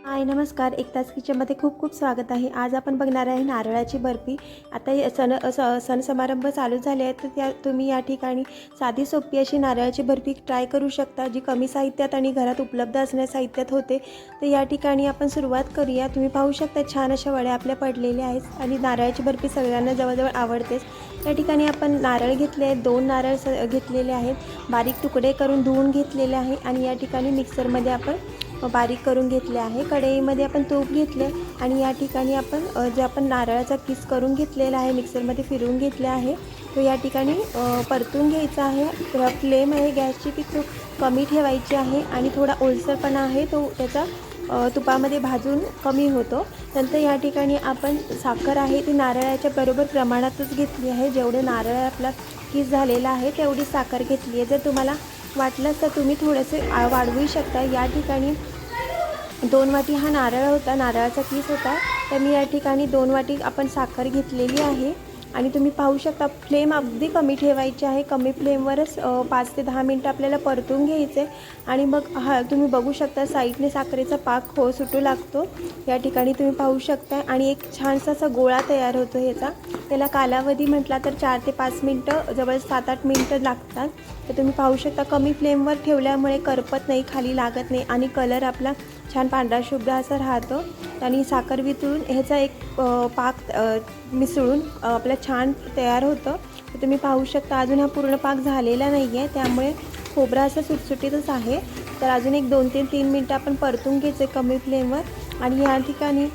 हाय नमस्कार, एकतास किचनमध्ये खूप खूप स्वागत आहे। आज आपण बघणार आहे नारळाची बर्फी। आता सण समारंभ चालू झाले आहेत, तर तुम्ही या ठिकाणी साधी सोपी अशी नारळाची बर्फी ट्राय करू शकता, जी कमी साहित्यात आणि घरात उपलब्ध असणाऱ्या साहित्यात होते। तर या ठिकाणी आपण सुरुवात करूया। तुम्ही पाहू शकता छान अशा वड्या आपल्या पडलेल्या आहेत आणि नारळाची बर्फी सगळ्यांना जवळजवळ आवडतेच। या ठिकाणी आपण नारळ घेतले आहेत, 2 नारळ घेतलेले आहेत, बारीक तुकडे करून धुवून घेतलेले आहे आणि या ठिकाणी मिक्सरमध्ये आपण बारीक करून घेतले आहे। कढईमध्ये आपण तूप घेतले आणि या ठिकाणी आपण जे आपण नारळाचा किस करून घेतलेला आहे मिक्सरमध्ये फिरवून घेतले आहे, तो या ठिकाणी परतून घ्यायचा आहे। फ्लेम आहे गॅसची ती खूप कमी ठेवायची आहे आणि थोडा ओलसरपणा आहे तो त्याचा तुपामध्ये भाजून कमी होतो। नंतर या ठिकाणी आपण साखर आहे ती नारळाच्या बरोबर प्रमाणातच घेतली आहे। जेवढे नारळ आपला किस झालेला आहे तेवढी साखर घेतली आहे। जर तुम्हाला वाटलं तर तुम्ही थोडेसे वाढवू शकता। या ठिकाणी 2 वाटी हा नारळ होता, नारळाचा किस होता, तर मी या ठिकाणी 2 वाटी आपण साखर घेतलेली आहे आणि तुम्ही पाहू शकता फ्लेम अगदी कमी ठेवायची आहे। कमी फ्लेमवरच 5 ते 10 मिनटं आपल्याला परतून घ्यायचे आणि मग तुम्ही बघू शकता साईडने साखरेचा पाक सुटू लागतो। या ठिकाणी तुम्ही पाहू शकता आणि एक छानसा असा गोळा तयार होतो ह्याचा। त्याला कालावधी म्हटला तर 4 ते 5 मिनटं, जवळ 7-8 मिनटं लागतात। तर तुम्ही पाहू शकता कमी फ्लेमवर ठेवल्यामुळे करपत नाही, खाली लागत नाही आणि कलर आपला छान पांढरा शुभ्र असा राहतो आणि साखर वितळून ह्याचा एक पाक मिसळून आपला छान तयार होतं। तर तुम्ही पाहू शकता अजून हा पूर्ण पाक झालेला नाही आहे, त्यामुळे खोबरा असं सुटसुटीतच आहे। तर अजून एक 2 ते 3 मिनटं आपण परतून घ्यायचे कमी फ्लेमवर आणि या ठिकाणी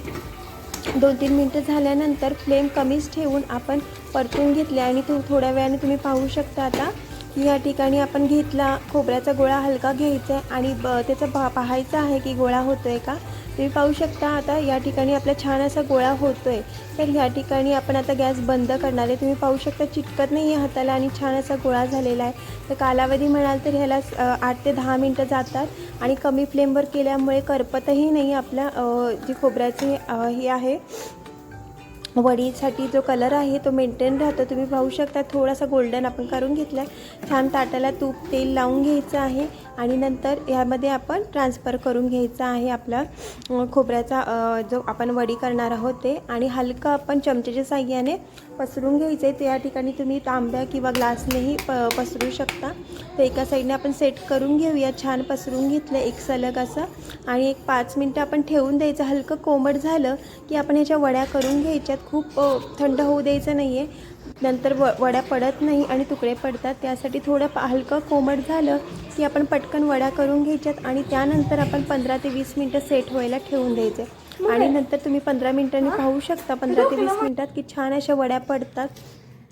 2-3 मिनटं झाल्यानंतर फ्लेम कमीच ठेवून आपण परतून घेतले आणि थोड्या वेळाने तुम्ही पाहू शकता आता की या ठिकाणी आपण घेतला खोबऱ्याचा गोळा हलका घ्यायचा आहे आणि त्याचा पाहायचा आहे की गोळा होतो आहे का। तुम्ही पाहू शकता आता या ठिकाणी आपला छान असा गोळा होतो आहे। तर या ठिकाणी आपण आता गॅस बंद करणार आहे। तुम्ही पाहू शकता चिटकत नाही आहे हाताला आणि छान असा गोळा झालेला आहे। तर कालावधी म्हणाल तर ह्याला 8 ते 10 मिनटं जातात आणि कमी फ्लेमवर केल्यामुळे करपतही नाही। आपल्या जी खोबऱ्याची हे आहे वडीसाठी जो कलर आहे तो मेंटेन राहतो। तुम्ही पाहू शकता थोडासा गोल्डन आपण करून घेतला आहे। छान ताटाला तूप तेल लावून घ्यायचं आहे आणि नंतर यामध्ये आपण ट्रान्सफर करून घ्यायचा आहे आपला खोबऱ्याचा जो आपण वडी करणार आहोत ते आणि हलकं आपण चमच्याच्या साहाय्याने पसरून घ्यायचं आहे। ते या ठिकाणी तुम्ही तांब्या किंवा ग्लासनेही पसरू शकता। तर एका साईडने आपण सेट करून घेऊया। छान पसरून घेतलं एक सलग असं आणि एक 5 मिनटं आपण ठेवून द्यायचं। हलकं कोमट झालं की आपण ह्याच्या वड्या करून घ्यायच्यात। खूप थंड होऊ द्यायचं नाही आहे, नंतर वड्या पडत नाही आणि तुकडे पडतात। त्यासाठी थोडं हलकं कोमट झालं की आपण पटकन वड्या करून घ्यायच्यात आणि त्यानंतर आपण 15 ते 20 मिनटं सेट व्हायला ठेवून द्यायचे आणि नंतर तुम्ही 15 मिनटांनी पाहू शकता 15 ते 20 मिनटात की छान अशा वड्या पडतात।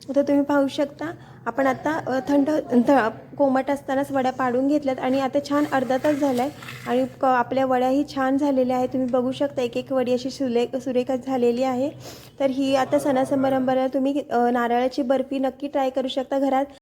तर तुम्ही पाहू शकता आपण आता कोमट असतानाच वड्या पाडून घेतल्यात आणि आता छान अर्धा तास झाला आहे आणि आपल्या वड्याही छान झालेल्या आहेत। तुम्ही बघू शकता एक एक वडी अशी सुरेख झालेली आहे। तर ही आता सणासमारंभाला तुम्ही नारळाची बर्फी नक्की ट्राय करू शकता घरात।